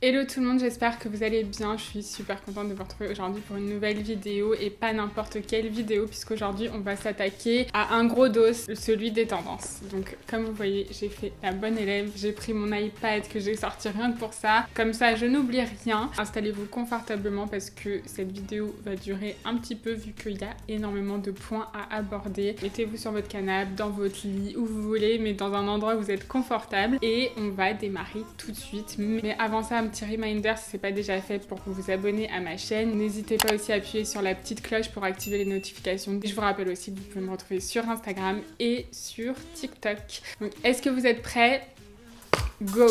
Hello tout le monde, j'espère que vous allez bien. Je suis super contente de vous retrouver aujourd'hui pour une nouvelle vidéo et pas n'importe quelle vidéo puisqu'aujourd'hui on va s'attaquer à un gros dos, celui des tendances. Donc comme vous voyez, j'ai fait la bonne élève, j'ai pris mon iPad que j'ai sorti rien que pour ça. Comme ça, je n'oublie rien. Installez-vous confortablement parce que cette vidéo va durer un petit peu vu qu'il y a énormément de points à aborder. Mettez-vous sur votre canapé, dans votre lit, où vous voulez, mais dans un endroit où vous êtes confortable et on va démarrer tout de suite. Mais avant ça, petit reminder si c'est pas déjà fait pour vous abonner à ma chaîne. N'hésitez pas aussi à appuyer sur la petite cloche pour activer les notifications. Je vous rappelle aussi que vous pouvez me retrouver sur Instagram et sur TikTok. Donc est-ce que vous êtes prêts? Go!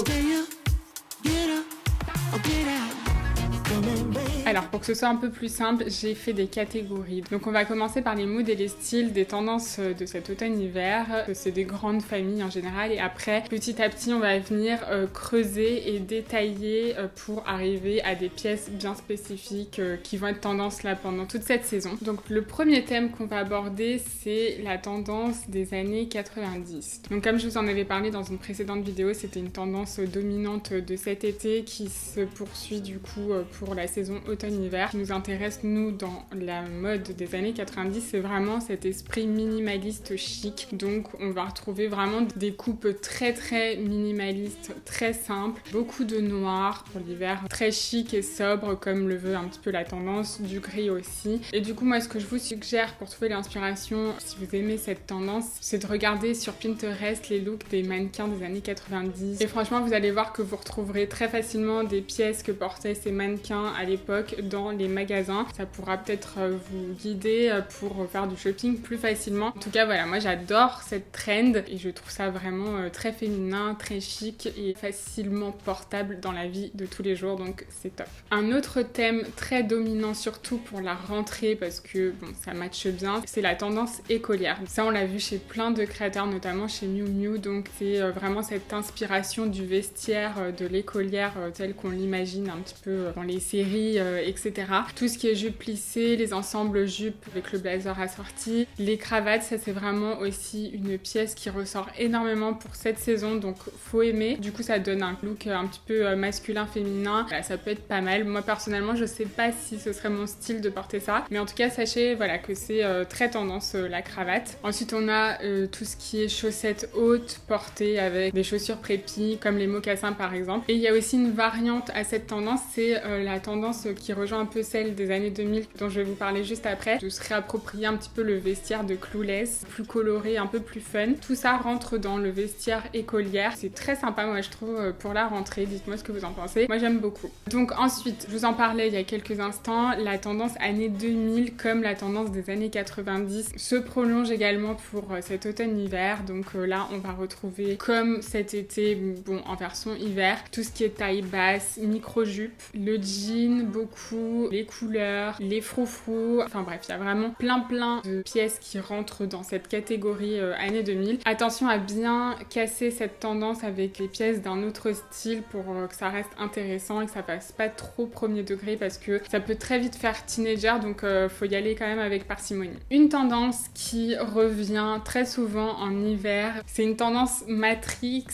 Alors pour que ce soit un peu plus simple, j'ai fait des catégories. Donc on va commencer par les moods et les styles des tendances de cet automne-hiver. C'est des grandes familles en général et après petit à petit on va venir creuser et détailler pour arriver à des pièces bien spécifiques qui vont être tendance là pendant toute cette saison. Donc le premier thème qu'on va aborder, c'est la tendance des années 90. Donc comme je vous en avais parlé dans une précédente vidéo, c'était une tendance dominante de cet été qui se poursuit du coup pour la saison automne-hiver. Ce qui nous intéresse, nous, dans la mode des années 90, c'est vraiment cet esprit minimaliste chic. Donc, on va retrouver vraiment des coupes très très minimalistes, très simples. Beaucoup de noir pour l'hiver, très chic et sobre, comme le veut un petit peu la tendance, du gris aussi. Et du coup, moi, ce que je vous suggère pour trouver l'inspiration, si vous aimez cette tendance, c'est de regarder sur Pinterest les looks des mannequins des années 90. Et franchement, vous allez voir que vous retrouverez très facilement des pièces que portaient ces mannequins à l'époque dans les magasins. Ça pourra peut-être vous guider pour faire du shopping plus facilement. En tout cas, voilà, moi j'adore cette trend et je trouve ça vraiment très féminin, très chic et facilement portable dans la vie de tous les jours, donc c'est top. Un autre thème très dominant, surtout pour la rentrée, parce que bon, ça matche bien, c'est la tendance écolière. Ça, on l'a vu chez plein de créateurs, notamment chez Miu Miu, donc c'est vraiment cette inspiration du vestiaire de l'écolière tel qu'on l'imagine un petit peu dans les séries, etc. Tout ce qui est jupe plissée, les ensembles jupes avec le blazer assorti, les cravates, ça c'est vraiment aussi une pièce qui ressort énormément pour cette saison, donc faut aimer. Du coup, ça donne un look un petit peu masculin-féminin. Voilà, ça peut être pas mal. Moi personnellement, je sais pas si ce serait mon style de porter ça, mais en tout cas, sachez voilà que c'est très tendance la cravate. Ensuite, on a tout ce qui est chaussettes hautes portées avec des chaussures prépi, comme les mocassins par exemple. Et il y a aussi une variante à cette tendance, c'est la tendance qui rejoint un peu celle des années 2000 dont je vais vous parler juste après, de se réapproprier un petit peu le vestiaire de Clueless, plus coloré, un peu plus fun. Tout ça rentre dans le vestiaire écolière. C'est très sympa, moi je trouve, pour la rentrée. Dites-moi ce que vous en pensez. Moi j'aime beaucoup. Donc ensuite, je vous en parlais il y a quelques instants, la tendance années 2000 comme la tendance des années 90 se prolonge également pour cet automne-hiver. Donc là, on va retrouver comme cet été, bon, en version hiver, tout ce qui est taille basse, micro-jupe, le jean, beaucoup, les couleurs, les froufrous, enfin bref, il y a vraiment plein de pièces qui rentrent dans cette catégorie années 2000. Attention à bien casser cette tendance avec les pièces d'un autre style pour que ça reste intéressant et que ça passe pas trop premier degré parce que ça peut très vite faire teenager, donc faut y aller quand même avec parcimonie. Une tendance qui revient très souvent en hiver, c'est une tendance matrix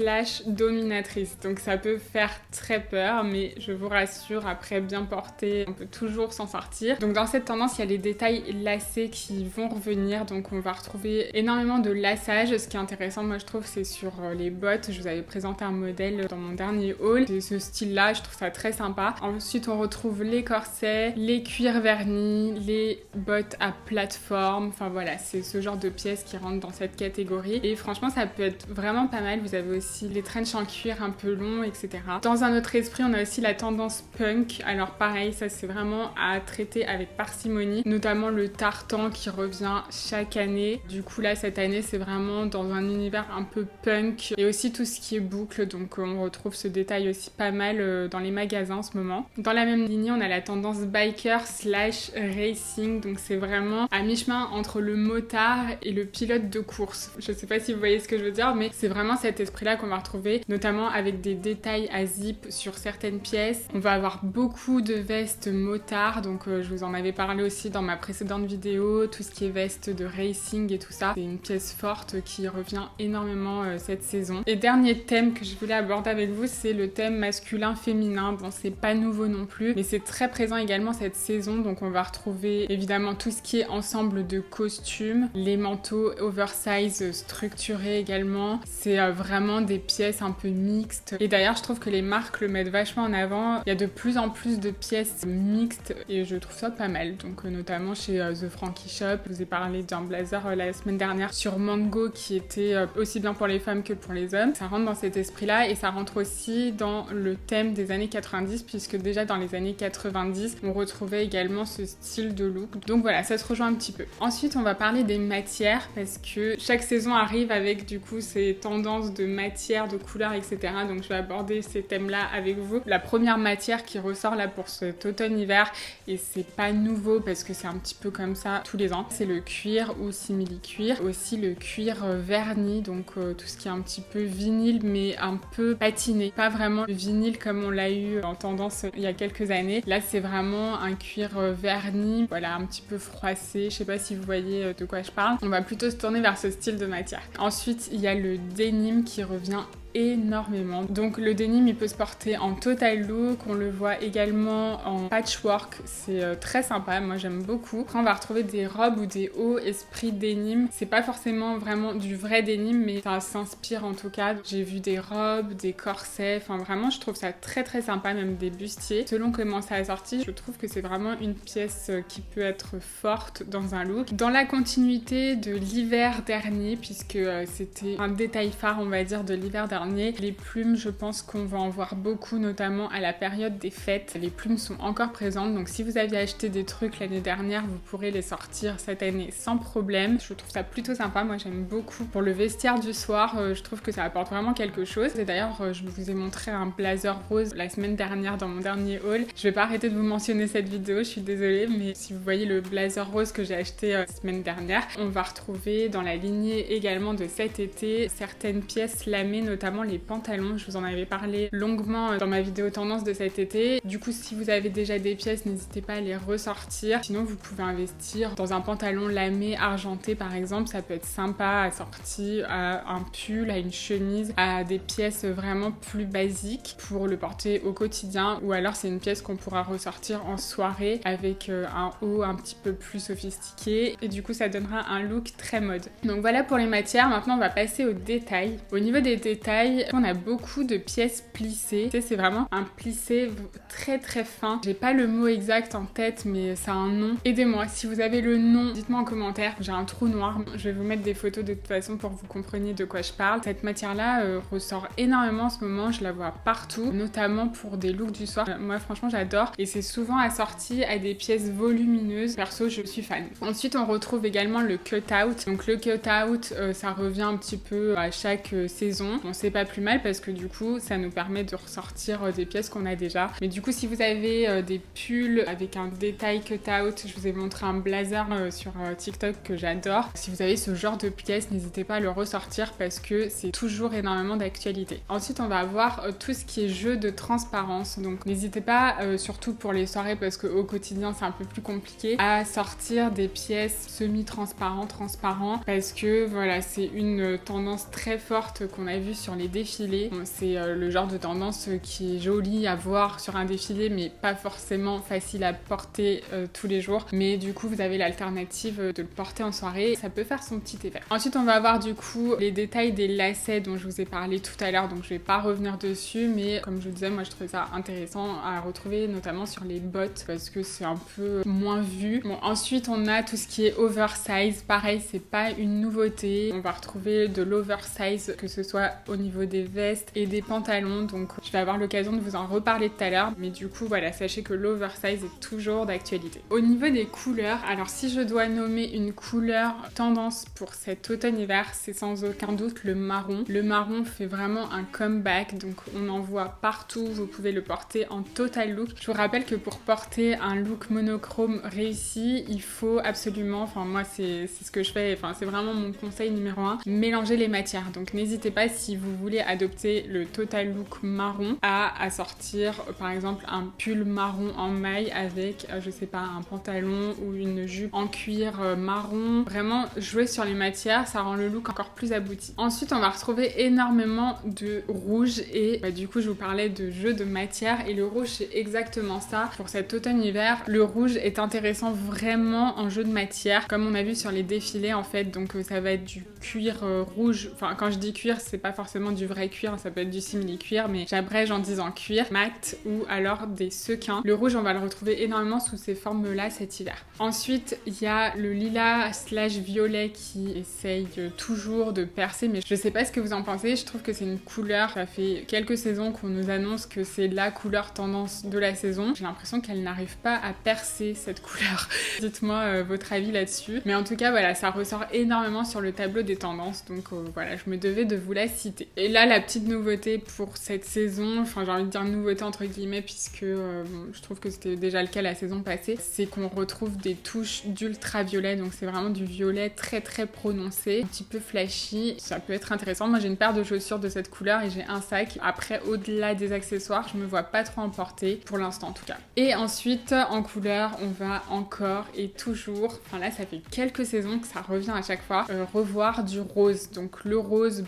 / dominatrice, donc ça peut faire très peur, mais je vous rassure, après bien porté, on peut toujours s'en sortir. Donc dans cette tendance, il y a les détails lacés qui vont revenir, donc on va retrouver énormément de laçage. Ce qui est intéressant, moi je trouve, c'est sur les bottes. Je vous avais présenté un modèle dans mon dernier haul, c'est ce style-là, je trouve ça très sympa. Ensuite, on retrouve les corsets, les cuirs vernis, les bottes à plateforme, enfin voilà, c'est ce genre de pièces qui rentrent dans cette catégorie. Et franchement, ça peut être vraiment pas mal. Vous avez aussi les trench en cuir un peu longs, etc. Dans un autre esprit, on a aussi la tendance punk. Alors pareil, ça c'est vraiment à traiter avec parcimonie, notamment le tartan qui revient chaque année. Du coup là, cette année, c'est vraiment dans un univers un peu punk et aussi tout ce qui est boucle, donc on retrouve ce détail aussi pas mal dans les magasins en ce moment. Dans la même lignée, on a la tendance biker / racing, donc c'est vraiment à mi-chemin entre le motard et le pilote de course. Je sais pas si vous voyez ce que je veux dire, mais c'est vraiment cet esprit-là qu'on va retrouver, notamment avec des détails à zip sur certaines pièces. On va avoir beaucoup beaucoup de vestes motard, donc je vous en avais parlé aussi dans ma précédente vidéo, tout ce qui est veste de racing et tout ça. C'est une pièce forte qui revient énormément cette saison. Et dernier thème que je voulais aborder avec vous, c'est le thème masculin-féminin. Bon, c'est pas nouveau non plus, mais c'est très présent également cette saison, donc on va retrouver évidemment tout ce qui est ensemble de costumes, les manteaux oversize structurés également. C'est vraiment des pièces un peu mixtes. Et d'ailleurs, je trouve que les marques le mettent vachement en avant. Il y a de plus en plus de pièces mixtes et je trouve ça pas mal. Donc notamment chez The Frankie Shop, je vous ai parlé d'un blazer la semaine dernière sur Mango qui était aussi bien pour les femmes que pour les hommes. Ça rentre dans cet esprit-là et ça rentre aussi dans le thème des années 90 puisque déjà dans les années 90, on retrouvait également ce style de look. Donc voilà, ça se rejoint un petit peu. Ensuite, on va parler des matières parce que chaque saison arrive avec du coup ces tendances de matière, de couleurs, etc. Donc je vais aborder ces thèmes-là avec vous. La première matière qui ressort là pour cet automne-hiver, et c'est pas nouveau parce que c'est un petit peu comme ça tous les ans, c'est le cuir ou simili-cuir. Aussi le cuir verni, donc tout ce qui est un petit peu vinyle mais un peu patiné. Pas vraiment le vinyle comme on l'a eu en tendance il y a quelques années. Là c'est vraiment un cuir verni, voilà, un petit peu froissé. Je sais pas si vous voyez de quoi je parle. On va plutôt se tourner vers ce style de matière. Ensuite, il y a le denim qui revient énormément. Donc le denim il peut se porter en total look, on le voit également en patchwork, c'est très sympa, moi j'aime beaucoup. Après on va retrouver des robes ou des hauts esprit denim, c'est pas forcément vraiment du vrai denim mais ça s'inspire en tout cas. J'ai vu des robes, des corsets, enfin vraiment je trouve ça très très sympa, même des bustiers. Selon comment ça a sorti, je trouve que c'est vraiment une pièce qui peut être forte dans un look. Dans la continuité de l'hiver dernier, puisque c'était un détail phare on va dire de l'hiver dernier, les plumes, je pense qu'on va en voir beaucoup, notamment à la période des fêtes. Les plumes sont encore présentes, donc si vous aviez acheté des trucs l'année dernière, vous pourrez les sortir cette année sans problème. Je trouve ça plutôt sympa, moi j'aime beaucoup. Pour le vestiaire du soir, je trouve que ça apporte vraiment quelque chose. Et d'ailleurs, je vous ai montré un blazer rose la semaine dernière dans mon dernier haul. Je vais pas arrêter de vous mentionner cette vidéo, je suis désolée, mais si vous voyez le blazer rose que j'ai acheté la semaine dernière, on va retrouver dans la lignée également de cet été certaines pièces lamées, notamment les pantalons. Je vous en avais parlé longuement dans ma vidéo tendance de cet été. Du coup, si vous avez déjà des pièces, n'hésitez pas à les ressortir. Sinon, vous pouvez investir dans un pantalon lamé argenté par exemple. Ça peut être sympa assorti à un pull, à une chemise, à des pièces vraiment plus basiques pour le porter au quotidien. Ou alors, c'est une pièce qu'on pourra ressortir en soirée avec un haut un petit peu plus sophistiqué. Et du coup, ça donnera un look très mode. Donc voilà pour les matières. Maintenant, on va passer aux détails. Au niveau des détails, on a beaucoup de pièces plissées. C'est vraiment un plissé très très fin. J'ai pas le mot exact en tête, mais ça a un nom. Aidez-moi, si vous avez le nom, dites-moi en commentaire. J'ai un trou noir. Je vais vous mettre des photos de toute façon pour que vous compreniez de quoi je parle. Cette matière-là ressort énormément en ce moment. Je la vois partout, notamment pour des looks du soir. Moi, franchement, j'adore. Et c'est souvent assorti à des pièces volumineuses. Perso, je suis fan. Ensuite, on retrouve également le cut-out. Donc le cut-out, ça revient un petit peu à chaque saison. Bon, c'est pas plus mal parce que du coup ça nous permet de ressortir des pièces qu'on a déjà. Mais du coup si vous avez des pulls avec un détail cut-out, je vous ai montré un blazer sur TikTok que j'adore. Si vous avez ce genre de pièces, n'hésitez pas à le ressortir parce que c'est toujours énormément d'actualité. Ensuite on va avoir tout ce qui est jeu de transparence. Donc n'hésitez pas, surtout pour les soirées parce qu'au quotidien c'est un peu plus compliqué, à sortir des pièces semi-transparentes, transparents parce que voilà c'est une tendance très forte qu'on a vue sur les défilés. Bon, c'est le genre de tendance qui est joli à voir sur un défilé mais pas forcément facile à porter tous les jours. Mais du coup vous avez l'alternative de le porter en soirée. Ça peut faire son petit effet. Ensuite on va avoir du coup les détails des lacets dont je vous ai parlé tout à l'heure. Donc je vais pas revenir dessus mais comme je vous disais moi je trouvais ça intéressant à retrouver notamment sur les bottes parce que c'est un peu moins vu. Bon ensuite on a tout ce qui est oversize. Pareil c'est pas une nouveauté. On va retrouver de l'oversize que ce soit au niveau des vestes et des pantalons, donc je vais avoir l'occasion de vous en reparler tout à l'heure, mais du coup voilà, sachez que l'oversize est toujours d'actualité. Au niveau des couleurs, alors si je dois nommer une couleur tendance pour cet automne-hiver, c'est sans aucun doute le marron. Le marron fait vraiment un comeback, donc on en voit partout, vous pouvez le porter en total look. Je vous rappelle que pour porter un look monochrome réussi, il faut absolument, enfin moi c'est ce que je fais, enfin c'est vraiment mon conseil numéro 1, mélanger les matières. Donc n'hésitez pas si vous voulez adopter le total look marron, à sortir par exemple un pull marron en maille avec, je sais pas, un pantalon ou une jupe en cuir marron. Vraiment jouer sur les matières, ça rend le look encore plus abouti. Ensuite, on va retrouver énormément de rouge et du coup, je vous parlais de jeu de matière et le rouge, c'est exactement ça. Pour cet automne-hiver, le rouge est intéressant vraiment en jeu de matière, comme on a vu sur les défilés en fait. Donc ça va être du cuir rouge. Enfin, quand je dis cuir, c'est pas forcément du vrai cuir, ça peut être du simili-cuir, mais j'abrège en disant cuir, mat ou alors des sequins. Le rouge, on va le retrouver énormément sous ces formes-là cet hiver. Ensuite, il y a le lilas / violet qui essaye toujours de percer, mais je sais pas ce que vous en pensez, je trouve que c'est une couleur, ça fait quelques saisons qu'on nous annonce que c'est la couleur tendance de la saison. J'ai l'impression qu'elle n'arrive pas à percer cette couleur. Dites-moi votre avis là-dessus. Mais en tout cas, voilà, ça ressort énormément sur le tableau des tendances, donc voilà, je me devais de vous la citer. Et là, la petite nouveauté pour cette saison, enfin j'ai envie de dire nouveauté entre guillemets, puisque je trouve que c'était déjà le cas la saison passée, c'est qu'on retrouve des touches d'ultraviolet, donc c'est vraiment du violet très très prononcé, un petit peu flashy, ça peut être intéressant. Moi j'ai une paire de chaussures de cette couleur et j'ai un sac. Après, au-delà des accessoires, je me vois pas trop en porter, pour l'instant en tout cas. Et ensuite, en couleur, on va encore et toujours, enfin là ça fait quelques saisons que ça revient à chaque fois, revoir du rose. Donc le rose,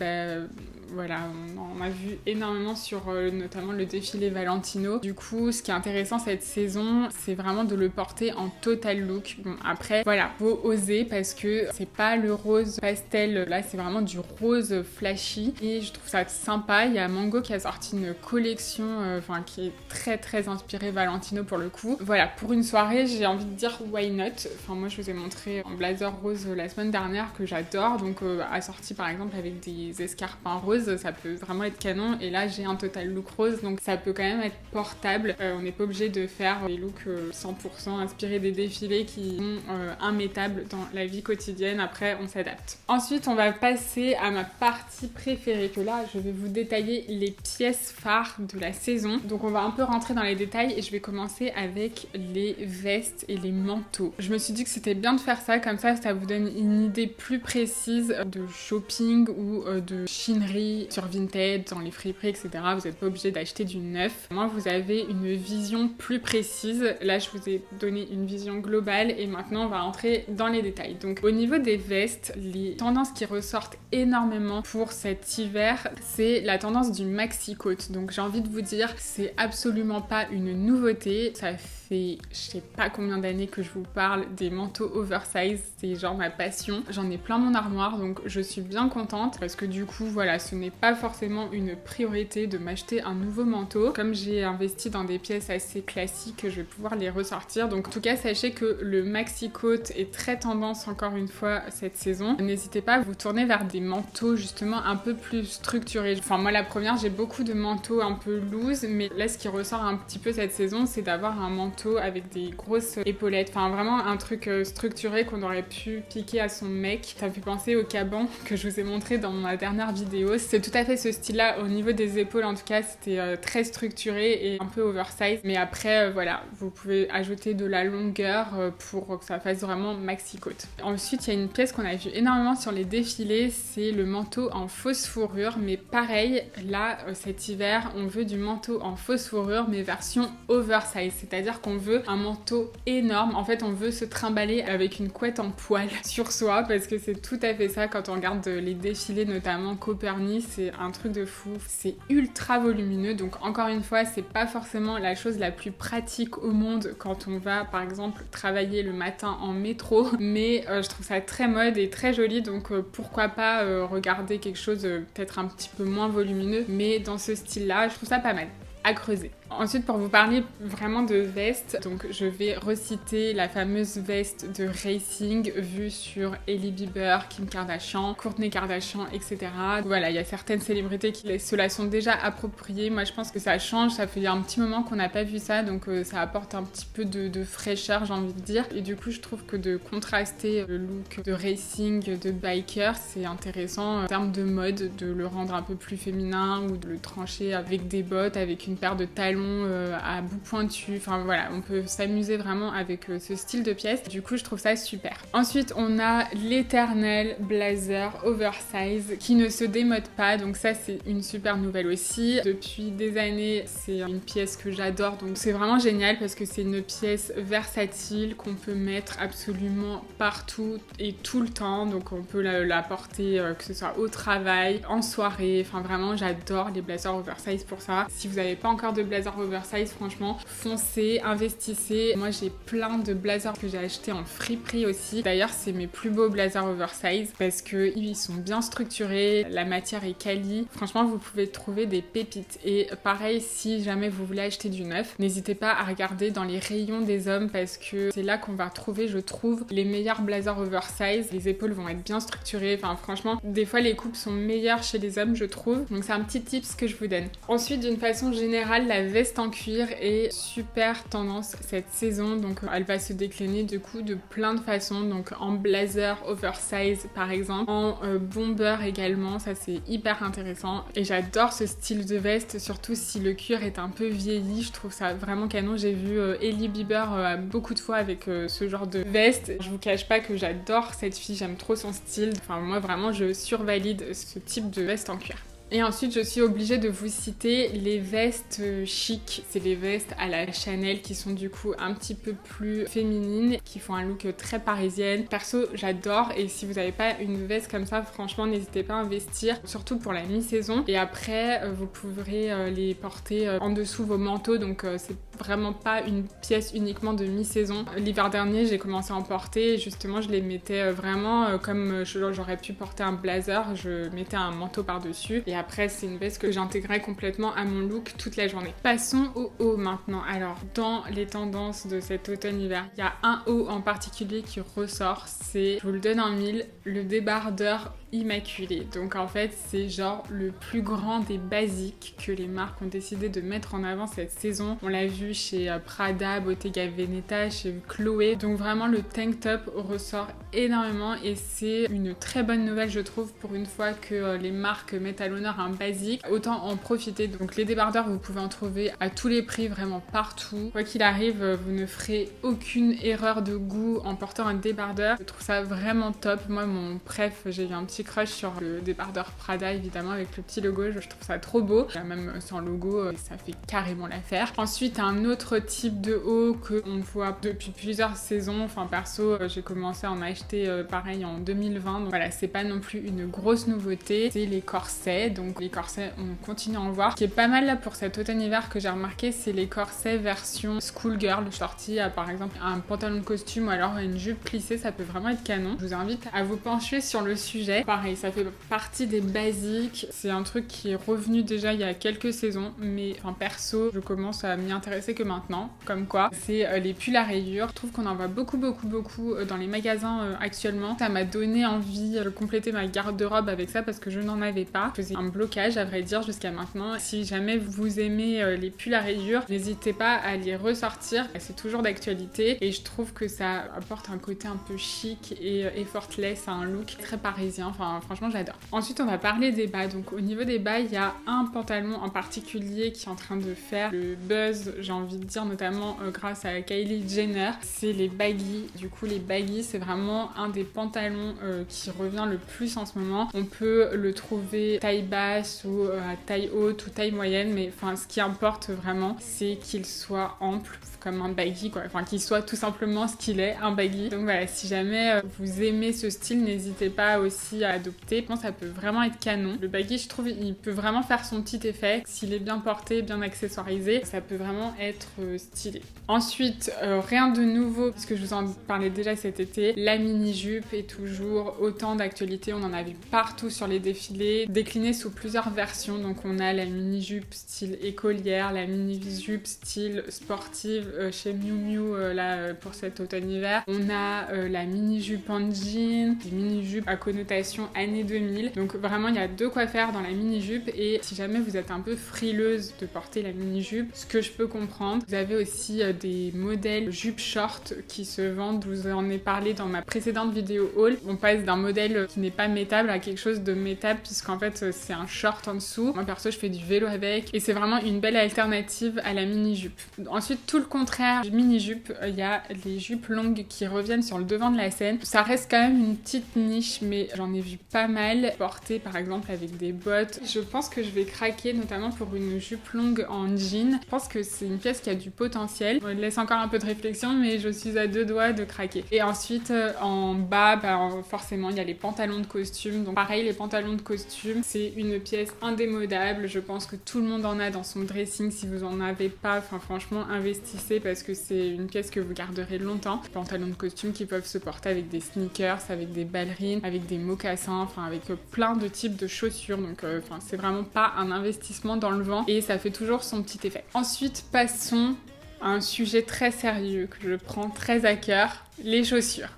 voilà, on en a vu énormément sur notamment le défilé Valentino. Du coup, ce qui est intéressant cette saison, c'est vraiment de le porter en total look. Bon, après, voilà, faut oser parce que c'est pas le rose pastel, là c'est vraiment du rose flashy et je trouve ça sympa. Il y a Mango qui a sorti une collection qui est très très inspirée Valentino pour le coup. Voilà, pour une soirée, j'ai envie de dire why not. Enfin, moi je vous ai montré un blazer rose la semaine dernière que j'adore, donc assorti par exemple avec des escarpins roses, ça peut vraiment être canon. Et là j'ai un total look rose, donc ça peut quand même être portable. On n'est pas obligé de faire des looks 100% inspirés des défilés qui sont immettables dans la vie quotidienne. Après on s'adapte. Ensuite on va passer à ma partie préférée, que là je vais vous détailler les pièces phares de la saison. Donc on va un peu rentrer dans les détails et je vais commencer avec les vestes et les manteaux. Je me suis dit que c'était bien de faire ça, comme ça vous donne une idée plus précise de shopping ou de chinerie sur Vinted, dans les friperies, etc. Vous n'êtes pas obligé d'acheter du neuf. Moi, vous avez une vision plus précise. Là, je vous ai donné une vision globale et maintenant, on va entrer dans les détails. Donc, au niveau des vestes, les tendances qui ressortent énormément pour cet hiver, c'est la tendance du maxi coat. Donc, j'ai envie de vous dire, c'est absolument pas une nouveauté. Ça fait je sais pas combien d'années que je vous parle des manteaux oversize, c'est genre ma passion. J'en ai plein mon armoire, donc je suis bien contente parce que du coup voilà, ce n'est pas forcément une priorité de m'acheter un nouveau manteau. Comme j'ai investi dans des pièces assez classiques, je vais pouvoir les ressortir. Donc en tout cas, sachez que le maxi coat est très tendance encore une fois cette saison. N'hésitez pas à vous tourner vers des manteaux justement un peu plus structurés. Enfin moi la première, j'ai beaucoup de manteaux un peu loose, mais là ce qui ressort un petit peu cette saison, c'est d'avoir un manteau avec des grosses épaulettes, enfin vraiment un truc structuré qu'on aurait pu piquer à son mec. Ça me fait penser au caban que je vous ai montré dans ma dernière vidéo. C'est tout à fait ce style-là, au niveau des épaules en tout cas, c'était très structuré et un peu oversize. Mais après voilà, vous pouvez ajouter de la longueur pour que ça fasse vraiment maxi coat. Ensuite, il y a une pièce qu'on a vu énormément sur les défilés, c'est le manteau en fausse fourrure, mais pareil, là cet hiver, on veut du manteau en fausse fourrure mais version oversize, c'est-à-dire qu'on veut un manteau énorme. En fait, on veut se trimballer avec une couette en poil sur soi parce que c'est tout à fait ça quand on regarde les défilés, notamment Copernic, c'est un truc de fou. C'est ultra volumineux, donc encore une fois, c'est pas forcément la chose la plus pratique au monde quand on va, par exemple, travailler le matin en métro, mais je trouve ça très mode et très joli, donc pourquoi pas regarder quelque chose peut-être un petit peu moins volumineux, mais dans ce style-là, je trouve ça pas mal à creuser. Ensuite, pour vous parler vraiment de vestes, donc je vais reciter la fameuse veste de racing vue sur Hailey Bieber, Kim Kardashian, Kourtney Kardashian, etc. Voilà, il y a certaines célébrités qui se la sont déjà appropriées. Moi, je pense que ça change. Ça fait un petit moment qu'on n'a pas vu ça, donc ça apporte un petit peu de fraîcheur, j'ai envie de dire. Et du coup, je trouve que de contraster le look de racing, de biker, c'est intéressant en termes de mode, de le rendre un peu plus féminin ou de le trancher avec des bottes, avec une paire de talons. pantalons à bout pointu, enfin voilà, on peut s'amuser vraiment avec ce style de pièce. Du coup je trouve ça super. Ensuite on a l'éternel blazer oversize qui ne se démode pas, donc ça c'est une super nouvelle aussi. Depuis des années c'est une pièce que j'adore, donc c'est vraiment génial parce que c'est une pièce versatile qu'on peut mettre absolument partout et tout le temps, donc on peut la porter que ce soit au travail, en soirée, enfin vraiment j'adore les blazers oversize pour ça. Si vous n'avez pas encore de blazer oversize, franchement foncez, investissez. Moi j'ai plein de blazers que j'ai achetés en friperie aussi. D'ailleurs c'est mes plus beaux blazers oversize parce que ils sont bien structurés, la matière est quali. Franchement vous pouvez trouver des pépites. Et pareil, si jamais vous voulez acheter du neuf, n'hésitez pas à regarder dans les rayons des hommes parce que c'est là qu'on va trouver, je trouve, les meilleurs blazers oversize. Les épaules vont être bien structurées, enfin franchement des fois les coupes sont meilleures chez les hommes je trouve, donc c'est un petit tips que je vous donne. Ensuite d'une façon générale, la veste en cuir est super tendance cette saison, donc elle va se décliner du coup de plein de façons, donc en blazer oversize par exemple, en bomber également, ça c'est hyper intéressant et j'adore ce style de veste, surtout si le cuir est un peu vieilli, je trouve ça vraiment canon. J'ai vu Hailey Bieber beaucoup de fois avec ce genre de veste, je vous cache pas que j'adore cette fille, j'aime trop son style, enfin moi vraiment je survalide ce type de veste en cuir. Et ensuite, je suis obligée de vous citer les vestes chic. C'est les vestes à la Chanel qui sont du coup un petit peu plus féminines, qui font un look très parisienne. Perso, j'adore et si vous n'avez pas une veste comme ça, franchement, n'hésitez pas à investir, surtout pour la mi-saison. Et après, vous pourrez les porter en dessous vos manteaux, donc c'est vraiment pas une pièce uniquement de mi-saison. L'hiver dernier, j'ai commencé à en porter et justement, je les mettais vraiment comme j'aurais pu porter un blazer, je mettais un manteau par-dessus et après c'est une veste que j'intégrais complètement à mon look toute la journée. Passons au haut maintenant. Alors dans les tendances de cet automne-hiver, il y a un haut en particulier qui ressort, c'est, je vous le donne en mille, le débardeur immaculé. Donc en fait c'est genre le plus grand des basiques que les marques ont décidé de mettre en avant cette saison. On l'a vu chez Prada, Bottega Veneta, chez Chloé. Donc vraiment le tank top ressort énormément et c'est une très bonne nouvelle je trouve pour une fois que les marques mettent à l'honneur un basique. Autant en profiter. Donc les débardeurs vous pouvez en trouver à tous les prix, vraiment partout. Quoi qu'il arrive, vous ne ferez aucune erreur de goût en portant un débardeur. Je trouve ça vraiment top. Moi mon préf, j'ai eu un petit crush sur le débardeur Prada évidemment avec le petit logo, je trouve ça trop beau. Même sans logo, ça fait carrément l'affaire. Ensuite un autre type de haut que on voit depuis plusieurs saisons, enfin perso j'ai commencé à en acheter pareil en 2020, donc voilà c'est pas non plus une grosse nouveauté, c'est les corsets. Donc les corsets on continue à en voir. Ce qui est pas mal là pour cet automne-hiver que j'ai remarqué, c'est les corsets version schoolgirl sortie par exemple un pantalon de costume ou alors une jupe plissée, ça peut vraiment être canon. Je vous invite à vous pencher sur le sujet. Pareil, ça fait partie des basiques. C'est un truc qui est revenu déjà il y a quelques saisons, mais enfin perso, je commence à m'y intéresser que maintenant. Comme quoi, c'est les pulls à rayures. Je trouve qu'on en voit beaucoup dans les magasins actuellement. Ça m'a donné envie de compléter ma garde-robe avec ça parce que je n'en avais pas. Je faisais un blocage à vrai dire jusqu'à maintenant. Si jamais vous aimez les pulls à rayures, n'hésitez pas à les ressortir. C'est toujours d'actualité et je trouve que ça apporte un côté un peu chic et effortless à un look très parisien. Enfin, franchement, j'adore. Ensuite, on va parler des bas. Donc, au niveau des bas, il y a un pantalon en particulier qui est en train de faire le buzz, j'ai envie de dire, notamment grâce à Kylie Jenner. C'est les baggy. Du coup, les baggy, c'est vraiment un des pantalons qui revient le plus en ce moment. On peut le trouver taille basse ou à taille haute ou taille moyenne, mais enfin, ce qui importe vraiment, c'est qu'il soit ample, comme un baggy, quoi. Enfin, qu'il soit tout simplement ce qu'il est, un baggy. Donc voilà, si jamais vous aimez ce style, n'hésitez pas aussi à adopter. Je pense que ça peut vraiment être canon. Le baggy, je trouve, il peut vraiment faire son petit effet. S'il est bien porté, bien accessoirisé, ça peut vraiment être stylé. Ensuite, rien de nouveau, puisque je vous en parlais déjà cet été, la mini-jupe est toujours autant d'actualité. On en a vu partout sur les défilés, déclinée sous plusieurs versions. Donc on a la mini-jupe style écolière, la mini-jupe style sportive chez Miu Miu là pour cet automne-hiver. On a la mini-jupe en jean, des mini-jupes à connotation années 2000. Donc vraiment il y a de quoi faire dans la mini-jupe et si jamais vous êtes un peu frileuse de porter la mini-jupe, ce que je peux comprendre, comprendre. Vous avez aussi des modèles jupes short qui se vendent, je vous en ai parlé dans ma précédente vidéo haul. On passe d'un modèle qui n'est pas métable à quelque chose de métable puisqu'en fait c'est un short en dessous. Moi perso je fais du vélo avec et c'est vraiment une belle alternative à la mini-jupe. Ensuite tout le contraire du mini-jupe, il y a les jupes longues qui reviennent sur le devant de la scène. Ça reste quand même une petite niche mais j'en ai vu pas mal portées par exemple avec des bottes. Je pense que je vais craquer notamment pour une jupe longue en jean. Je pense que c'est une pièce qui a du potentiel. On laisse encore un peu de réflexion mais je suis à 2 doigts de craquer. Et ensuite en bas, forcément il y a les pantalons de costume. Donc pareil, les pantalons de costume, c'est une pièce indémodable. Je pense que tout le monde en a dans son dressing. Si vous en avez pas, franchement investissez parce que c'est une pièce que vous garderez longtemps. Les pantalons de costume qui peuvent se porter avec des sneakers, avec des ballerines, avec des mocassins, avec plein de types de chaussures. Donc c'est vraiment pas un investissement dans le vent et ça fait toujours son petit effet. Ensuite, passons à un sujet très sérieux que je prends très à cœur, les chaussures.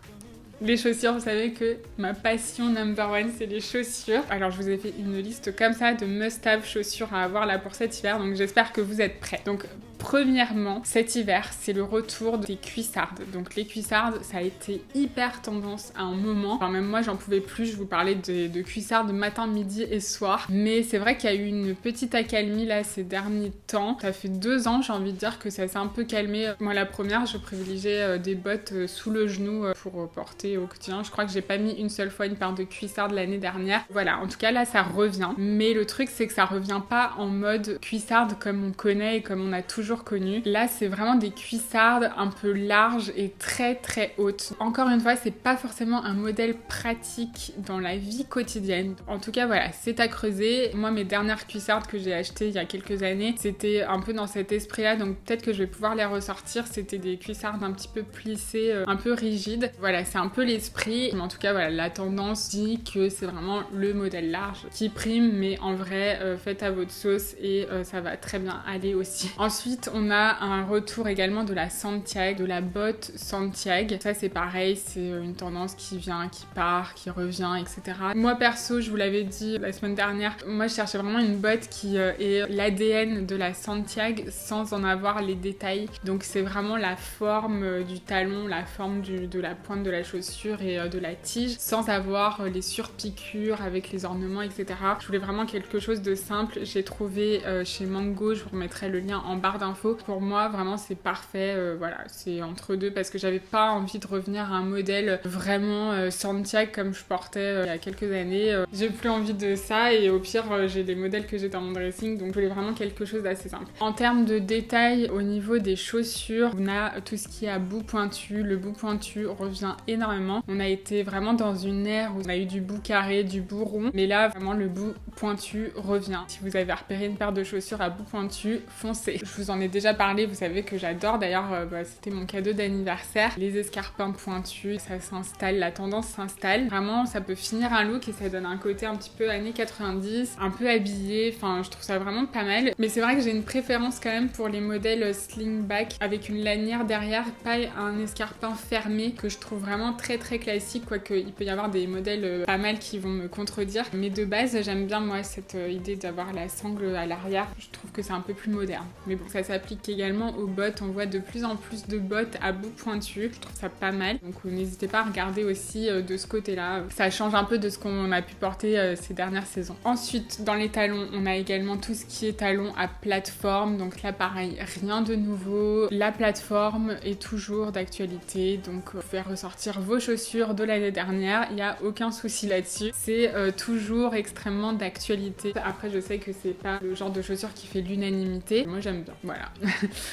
Les chaussures, vous savez que ma passion number one, c'est les chaussures. Alors, je vous ai fait une liste comme ça de must-have chaussures à avoir là pour cet hiver, donc j'espère que vous êtes prêts. Donc, premièrement, cet hiver, c'est le retour des cuissardes. Donc, les cuissardes, ça a été hyper tendance à un moment. Enfin, même moi, j'en pouvais plus. Je vous parlais de cuissardes matin, midi et soir. Mais c'est vrai qu'il y a eu une petite accalmie là ces derniers temps. Ça fait 2 ans, j'ai envie de dire que ça s'est un peu calmé. Moi, la première, je privilégiais des bottes sous le genou pour porter au quotidien. Je crois que j'ai pas mis une seule fois une paire de cuissardes l'année dernière. Voilà, en tout cas là ça revient. Mais le truc c'est que ça revient pas en mode cuissarde comme on connaît et comme on a toujours connu. Là c'est vraiment des cuissardes un peu larges et très très hautes. Encore une fois, c'est pas forcément un modèle pratique dans la vie quotidienne. En tout cas voilà, c'est à creuser. Moi mes dernières cuissardes que j'ai achetées il y a quelques années, c'était un peu dans cet esprit là, donc peut-être que je vais pouvoir les ressortir. C'était des cuissardes un petit peu plissées, un peu rigides. Voilà, c'est un peu l'esprit, mais en tout cas voilà, la tendance dit que c'est vraiment le modèle large qui prime, mais en vrai faites à votre sauce et ça va très bien aller aussi. Ensuite on a un retour également de la Santiago, de la botte Santiago. Ça c'est pareil, c'est une tendance qui vient, qui part, qui revient, etc. Moi perso, je vous l'avais dit la semaine dernière, moi je cherchais vraiment une botte qui est l'ADN de la Santiago sans en avoir les détails. Donc c'est vraiment la forme du talon, la forme de la pointe de la chaussure et de la tige sans avoir les surpiqûres avec les ornements, etc. Je voulais vraiment quelque chose de simple. J'ai trouvé chez Mango, je vous remettrai le lien en barre d'infos. Pour moi vraiment c'est parfait, voilà, c'est entre deux parce que j'avais pas envie de revenir à un modèle vraiment Santiago comme je portais il y a quelques années. J'ai plus envie de ça et au pire j'ai les modèles que j'ai dans mon dressing, donc je voulais vraiment quelque chose d'assez simple. En termes de détails au niveau des chaussures, on a tout ce qui est à bout pointu. Le bout pointu revient énormément. On a été vraiment dans une ère où on a eu du bout carré, du bout rond, mais là vraiment le bout pointu revient. Si vous avez repéré une paire de chaussures à bout pointu, foncez. Je vous en ai déjà parlé, vous savez que j'adore, d'ailleurs c'était mon cadeau d'anniversaire. Les escarpins pointus, ça s'installe, la tendance s'installe. Vraiment ça peut finir un look et ça donne un côté un petit peu années 90, un peu habillé, enfin je trouve ça vraiment pas mal. Mais c'est vrai que j'ai une préférence quand même pour les modèles slingback avec une lanière derrière, pas un escarpin fermé que je trouve vraiment très très classique, quoique il peut y avoir des modèles pas mal qui vont me contredire, mais de base j'aime bien moi cette idée d'avoir la sangle à l'arrière. Je trouve que c'est un peu plus moderne, mais bon, ça s'applique également aux bottes. On voit de plus en plus de bottes à bout pointu, je trouve ça pas mal, donc n'hésitez pas à regarder aussi de ce côté là, ça change un peu de ce qu'on a pu porter ces dernières saisons. Ensuite dans les talons, on a également tout ce qui est talons à plateforme, donc là pareil, rien de nouveau, la plateforme est toujours d'actualité, donc faire ressortir vos chaussures de l'année dernière, il n'y a aucun souci là-dessus, c'est toujours extrêmement d'actualité. Après je sais que c'est pas le genre de chaussures qui fait l'unanimité, moi j'aime bien, voilà.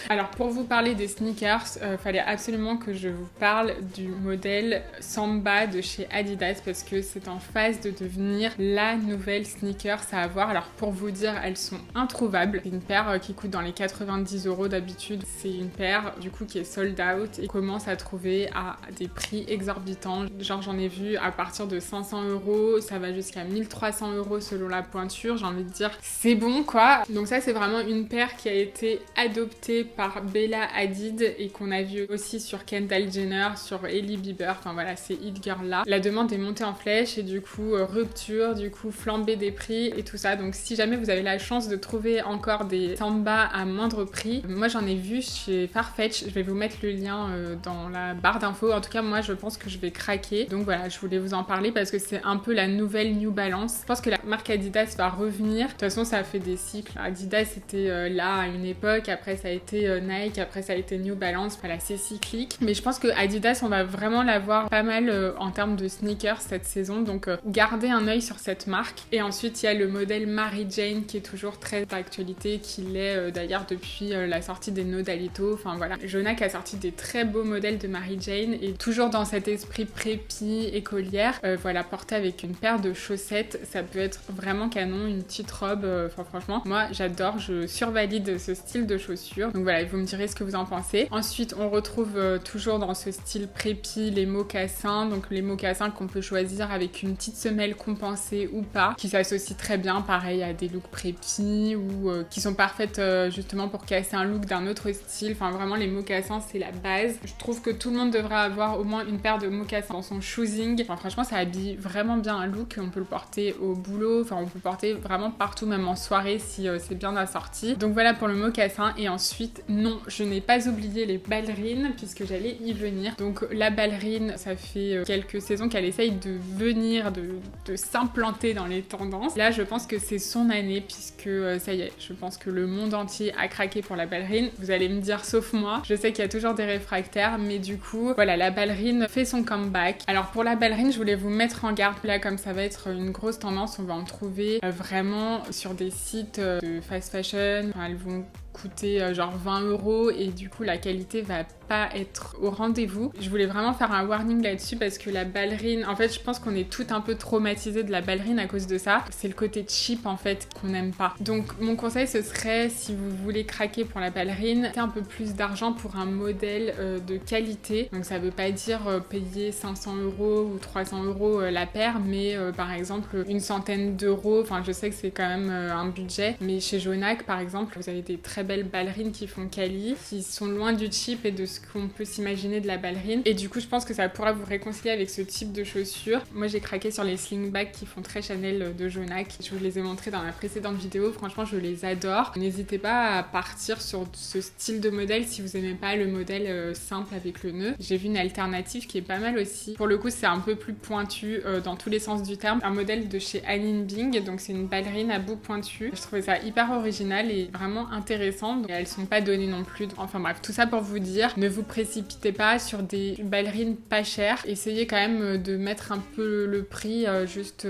Alors pour vous parler des sneakers, fallait absolument que je vous parle du modèle Samba de chez Adidas parce que c'est en phase de devenir la nouvelle sneakers à avoir. Alors pour vous dire, elles sont introuvables. C'est une paire qui coûte dans les 90 € d'habitude. C'est une paire du coup qui est sold out et commence à trouver à des prix exorbitants. Genre j'en ai vu à partir de 500 €, ça va jusqu'à 1300 € selon la pointure, j'ai envie de dire c'est bon quoi. Donc ça c'est vraiment une paire qui a été adoptée par Bella Hadid et qu'on a vu aussi sur Kendall Jenner, sur Hailey Bieber, enfin voilà, ces hit girls là. La demande est montée en flèche et du coup rupture, du coup flambée des prix et tout ça. Donc si jamais vous avez la chance de trouver encore des Samba à moindre prix, moi j'en ai vu chez Farfetch, je vais vous mettre le lien dans la barre d'infos. En tout cas moi je pense que je vais craquer. Donc voilà, je voulais vous en parler parce que c'est un peu la nouvelle New Balance. Je pense que la marque Adidas va revenir. De toute façon ça a fait des cycles. Adidas était là à une époque, après ça a été Nike, après ça a été New Balance, voilà c'est cyclique. Mais je pense que Adidas on va vraiment l'avoir pas mal en termes de sneakers cette saison. Donc gardez un œil sur cette marque. Et ensuite il y a le modèle Mary Jane qui est toujours très d'actualité, qui l'est d'ailleurs depuis la sortie des Nodalito. Enfin voilà, Jonak a sorti des très beaux modèles de Mary Jane et toujours dans cet esprit prépi, écolière. Voilà, porté avec une paire de chaussettes, ça peut être vraiment canon, une petite robe. Enfin franchement, moi j'adore, je survalide ce style de chaussures. Donc voilà, vous me direz ce que vous en pensez. Ensuite, on retrouve toujours dans ce style prépi les mocassins. Donc les mocassins qu'on peut choisir avec une petite semelle compensée ou pas, qui s'associent très bien, pareil, à des looks prépi ou qui sont parfaites justement pour casser un look d'un autre style. Enfin vraiment, les mocassins c'est la base. Je trouve que tout le monde devrait avoir au moins une paire de mocassins dans son choosing. Enfin franchement, ça habille vraiment bien un look. On peut le porter au boulot, enfin on peut le porter vraiment partout, même en soirée si c'est bien assorti. Donc voilà pour le mocassin. Et ensuite, non, je n'ai pas oublié les ballerines puisque j'allais y venir. Donc la ballerine, ça fait quelques saisons qu'elle essaye de venir, de s'implanter dans les tendances. Là, je pense que c'est son année puisque ça y est, je pense que le monde entier a craqué pour la ballerine. Vous allez me dire sauf moi. Je sais qu'il y a toujours des réfractaires, mais du coup, voilà, la ballerine fait son comeback. Alors pour la ballerine, je voulais vous mettre en garde. Là, comme ça va être une grosse tendance, on va en trouver vraiment sur des sites de fast fashion. Enfin, elles vont coûter genre 20 € et du coup la qualité va pas être au rendez-vous. Je voulais vraiment faire un warning là-dessus parce que la ballerine, en fait je pense qu'on est toutes un peu traumatisées de la ballerine à cause de ça. C'est le côté cheap en fait qu'on n'aime pas. Donc mon conseil ce serait, si vous voulez craquer pour la ballerine, mettez un peu plus d'argent pour un modèle de qualité. Donc ça veut pas dire payer 500 € ou 300 € la paire, mais par exemple une centaine d'euros. Enfin je sais que c'est quand même un budget, mais chez Jonak par exemple, vous avez des très belles ballerines qui font quali, qui sont loin du cheap et de ce qu'on peut s'imaginer de la ballerine. Et du coup, je pense que ça pourra vous réconcilier avec ce type de chaussures. Moi, j'ai craqué sur les slingbags qui font très Chanel de Jonak. Je vous les ai montrés dans la précédente vidéo. Franchement, je les adore. N'hésitez pas à partir sur ce style de modèle si vous aimez pas le modèle simple avec le nœud. J'ai vu une alternative qui est pas mal aussi. Pour le coup, c'est un peu plus pointu dans tous les sens du terme. Un modèle de chez Anine Bing. Donc, c'est une ballerine à bout pointu. Je trouvais ça hyper original et vraiment intéressant. Et elles sont pas données non plus. Enfin bref, tout ça pour vous dire, ne vous précipitez pas sur des ballerines pas chères. Essayez quand même de mettre un peu le prix juste,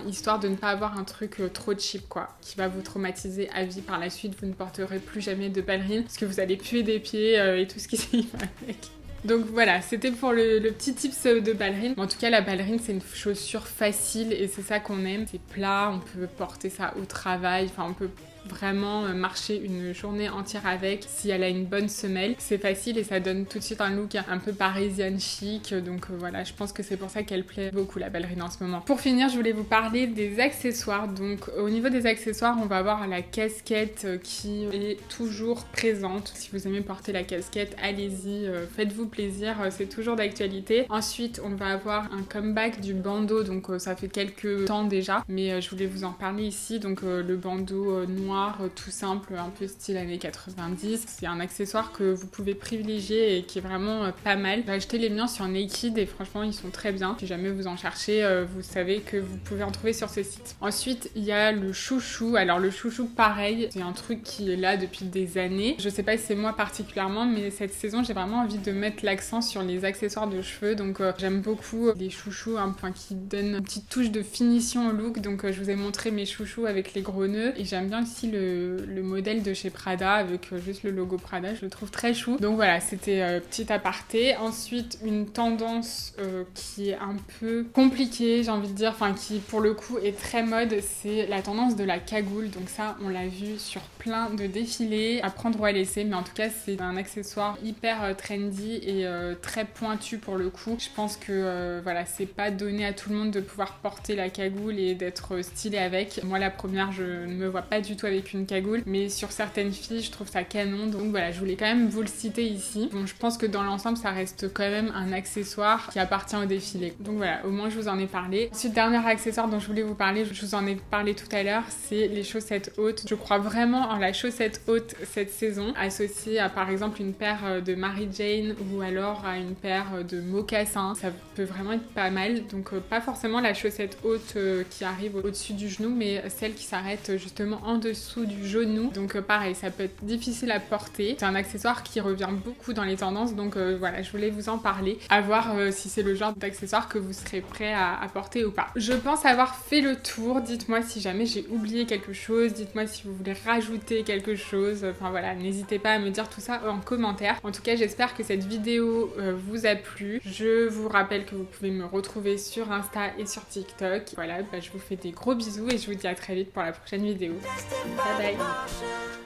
histoire de ne pas avoir un truc trop cheap quoi, qui va vous traumatiser à vie par la suite. Vous ne porterez plus jamais de ballerines parce que vous allez puer des pieds et tout ce qui s'y va avec. Donc voilà, c'était pour le petit tips de ballerine. En tout cas, la ballerine, c'est une chaussure facile et c'est ça qu'on aime. C'est plat, on peut porter ça au travail, enfin on peut vraiment marcher une journée entière avec si elle a une bonne semelle. C'est facile et ça donne tout de suite un look un peu parisienne chic. Donc voilà, je pense que c'est pour ça qu'elle plaît beaucoup la ballerine en ce moment. Pour finir, je voulais vous parler des accessoires. Donc au niveau des accessoires, on va avoir la casquette qui est toujours présente. Si vous aimez porter la casquette, allez-y, faites-vous plaisir, c'est toujours d'actualité. Ensuite, on va avoir un comeback du bandeau. Donc ça fait quelques temps déjà, mais je voulais vous en parler ici. Donc le bandeau noir tout simple, un peu style années 90. C'est un accessoire que vous pouvez privilégier et qui est vraiment pas mal. J'ai acheté les miens sur Naked et franchement ils sont très bien. Si jamais vous en cherchez, vous savez que vous pouvez en trouver sur ce site. Ensuite il y a le chouchou. Alors le chouchou pareil, c'est un truc qui est là depuis des années. Je sais pas si c'est moi particulièrement, mais cette saison j'ai vraiment envie de mettre l'accent sur les accessoires de cheveux. Donc j'aime beaucoup les chouchous qui donnent une petite touche de finition au look. Donc je vous ai montré mes chouchous avec les gros nœuds et j'aime bien aussi le modèle de chez Prada avec juste le logo Prada, je le trouve très chou. Donc voilà, c'était petit aparté. Ensuite, une tendance qui est un peu compliquée, j'ai envie de dire, qui pour le coup est très mode, c'est la tendance de la cagoule. Donc ça, on l'a vu sur plein de défilés, à prendre ou à laisser, mais en tout cas c'est un accessoire hyper trendy et très pointu pour le coup. Je pense que voilà, c'est pas donné à tout le monde de pouvoir porter la cagoule et d'être stylé avec. Moi la première, je ne me vois pas du tout avec une cagoule, mais sur certaines filles je trouve ça canon, donc voilà, je voulais quand même vous le citer ici. Bon, je pense que dans l'ensemble ça reste quand même un accessoire qui appartient au défilé, donc voilà, au moins je vous en ai parlé. Ensuite, dernier accessoire dont je voulais vous parler, je vous en ai parlé tout à l'heure, c'est les chaussettes hautes. Je crois vraiment en la chaussette haute cette saison, associée à par exemple une paire de Mary Jane ou alors à une paire de mocassins. Ça peut vraiment être pas mal, donc pas forcément la chaussette haute qui arrive au-dessus du genou, mais celle qui s'arrête justement en dessous du genou. Donc pareil, ça peut être difficile à porter. C'est un accessoire qui revient beaucoup dans les tendances, donc voilà, je voulais vous en parler. À voir si c'est le genre d'accessoire que vous serez prêt à porter ou pas. Je pense avoir fait le tour. Dites-moi si jamais j'ai oublié quelque chose, dites-moi si vous voulez rajouter quelque chose. Enfin voilà, n'hésitez pas à me dire tout ça en commentaire. En tout cas, j'espère que cette vidéo vous a plu. Je vous rappelle que vous pouvez me retrouver sur Insta et sur TikTok. Voilà, je vous fais des gros bisous et je vous dis à très vite pour la prochaine vidéo. Bye bye.